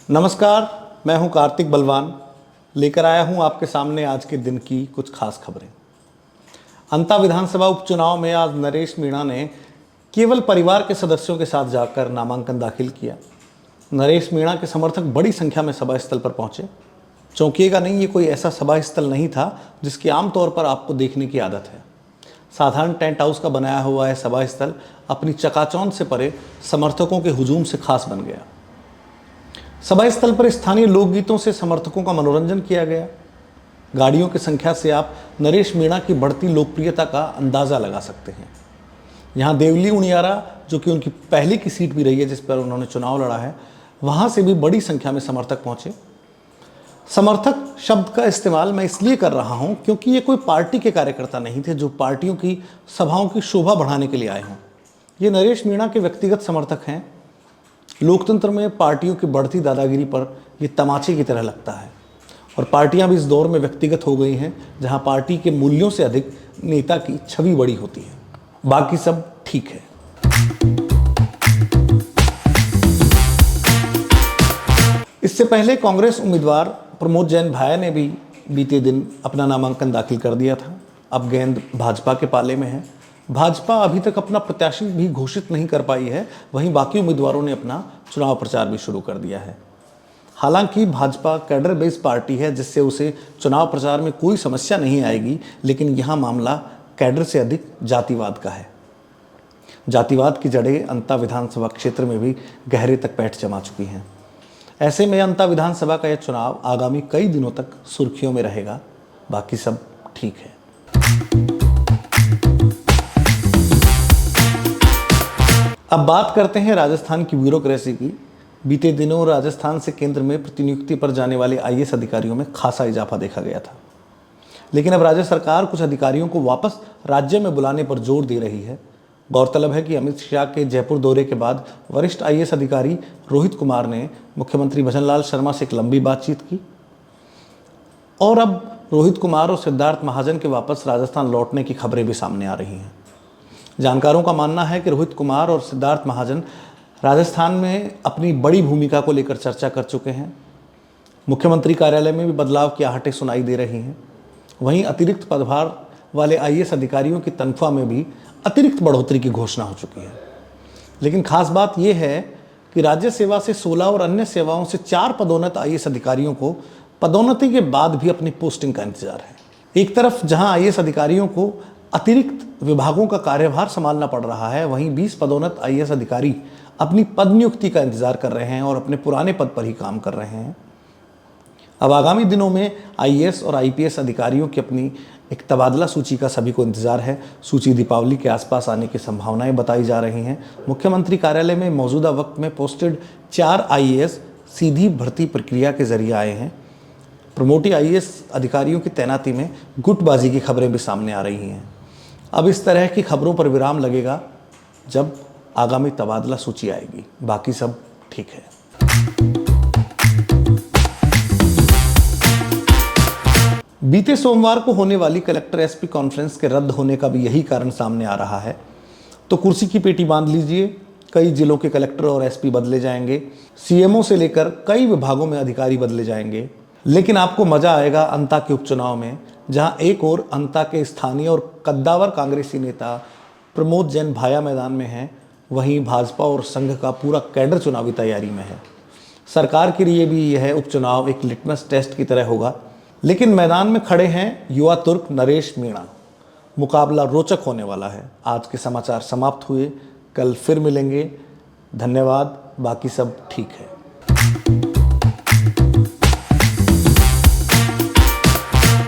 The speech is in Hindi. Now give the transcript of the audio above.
नमस्कार, मैं हूं कार्तिक बलवान। लेकर आया हूं आपके सामने आज के दिन की कुछ खास खबरें। अंता विधानसभा उपचुनाव में आज नरेश मीणा ने केवल परिवार के सदस्यों के साथ जाकर नामांकन दाखिल किया। नरेश मीणा के समर्थक बड़ी संख्या में सभा स्थल पर पहुंचे। चौंकिएगा नहीं, ये कोई ऐसा सभा स्थल नहीं था जिसकी आमतौर पर आपको देखने की आदत है। साधारण टेंट हाउस का बनाया हुआ यह सभा स्थल अपनी चकाचौंध से परे समर्थकों के हुजूम से खास बन गया। सभा स्थल पर स्थानीय लोकगीतों से समर्थकों का मनोरंजन किया गया। गाड़ियों की संख्या से आप नरेश मीणा की बढ़ती लोकप्रियता का अंदाज़ा लगा सकते हैं। यहाँ देवली उनियारा, जो कि उनकी पहले की सीट भी रही है जिस पर उन्होंने चुनाव लड़ा है, वहाँ से भी बड़ी संख्या में समर्थक पहुँचे। समर्थक शब्द का इस्तेमाल मैं इसलिए कर रहा हूँ क्योंकि ये कोई पार्टी के कार्यकर्ता नहीं थे जो पार्टियों की सभाओं की शोभा बढ़ाने के लिए आए हों। ये नरेश मीणा के व्यक्तिगत समर्थक हैं। लोकतंत्र में पार्टियों की बढ़ती दादागिरी पर यह तमाचे की तरह लगता है और पार्टियां भी इस दौर में व्यक्तिगत हो गई हैं जहां पार्टी के मूल्यों से अधिक नेता की छवि बड़ी होती है। बाकी सब ठीक है। इससे पहले कांग्रेस उम्मीदवार प्रमोद जैन भाया ने भी बीते दिन अपना नामांकन दाखिल कर दिया था। अब गेंद भाजपा के पाले में है। भाजपा अभी तक अपना प्रत्याशी भी घोषित नहीं कर पाई है, वहीं बाकी उम्मीदवारों ने अपना चुनाव प्रचार भी शुरू कर दिया है। हालांकि भाजपा कैडर बेस्ड पार्टी है जिससे उसे चुनाव प्रचार में कोई समस्या नहीं आएगी, लेकिन यहाँ मामला कैडर से अधिक जातिवाद का है। जातिवाद की जड़ें अंता विधानसभा क्षेत्र में भी गहरे तक पैठ जमा चुकी हैं। ऐसे में अंता विधानसभा का यह चुनाव आगामी कई दिनों तक सुर्खियों में रहेगा। बाकी सब ठीक है। अब बात करते हैं राजस्थान की ब्यूरोक्रेसी की। बीते दिनों राजस्थान से केंद्र में प्रतिनियुक्ति पर जाने वाले आईएएस अधिकारियों में खासा इजाफा देखा गया था, लेकिन अब राज्य सरकार कुछ अधिकारियों को वापस राज्य में बुलाने पर जोर दे रही है। गौरतलब है कि अमित शाह के जयपुर दौरे के बाद वरिष्ठ आईएएस अधिकारी रोहित कुमार ने मुख्यमंत्री भजनलाल शर्मा से एक लंबी बातचीत की और अब रोहित कुमार और सिद्धार्थ महाजन के वापस राजस्थान लौटने की खबरें भी सामने आ रही हैं। जानकारों का मानना है कि रोहित कुमार और सिद्धार्थ महाजन राजस्थान में अपनी बड़ी भूमिका को लेकर चर्चा कर चुके हैं। मुख्यमंत्री कार्यालय में भी बदलाव की आहटें सुनाई दे रही हैं। वहीं अतिरिक्त पदभार वाले आईएएस अधिकारियों की तनख्वाह में भी अतिरिक्त बढ़ोतरी की घोषणा हो चुकी है। लेकिन खास बात यह है कि राज्य सेवा से 16 और अन्य सेवाओं से 4 पदोन्नत आईएएस अधिकारियों को पदोन्नति के बाद भी अपनी पोस्टिंग का इंतजार है। एक तरफ जहां आईएएस अधिकारियों को अतिरिक्त विभागों का कार्यभार संभालना पड़ रहा है, वहीं 20 पदोन्नत आईएएस अधिकारी अपनी पद नियुक्ति का इंतजार कर रहे हैं और अपने पुराने पद पर ही काम कर रहे हैं। अब आगामी दिनों में आईएएस और आईपीएस अधिकारियों की अपनी एक तबादला सूची का सभी को इंतजार है। सूची दीपावली के आसपास आने की संभावनाएं बताई जा रही हैं। मुख्यमंत्री कार्यालय में मौजूदा वक्त में पोस्टेड 4 आईएएस सीधी भर्ती प्रक्रिया के जरिए आए हैं। प्रमोटी आईएएस अधिकारियों की तैनाती में गुटबाजी की खबरें भी सामने आ रही हैं। अब इस तरह की खबरों पर विराम लगेगा जब आगामी तबादला सूची आएगी। बाकी सब ठीक है। बीते सोमवार को होने वाली कलेक्टर एसपी कॉन्फ्रेंस के रद्द होने का भी यही कारण सामने आ रहा है। तो कुर्सी की पेटी बांध लीजिए। कई जिलों के कलेक्टर और एसपी बदले जाएंगे। सीएमओ से लेकर कई विभागों में अधिकारी बदले जाएंगे। लेकिन आपको मजा आएगा अंता के उपचुनाव में, जहां एक और अंता के स्थानीय और कद्दावर कांग्रेसी नेता प्रमोद जैन भाया मैदान में हैं, वहीं भाजपा और संघ का पूरा कैडर चुनावी तैयारी में है। सरकार के लिए भी यह उपचुनाव एक लिटमस टेस्ट की तरह होगा। लेकिन मैदान में खड़े हैं युवा तुर्क नरेश मीणा। मुकाबला रोचक होने वाला है। आज के समाचार समाप्त हुए। कल फिर मिलेंगे। धन्यवाद। बाकी सब ठीक है।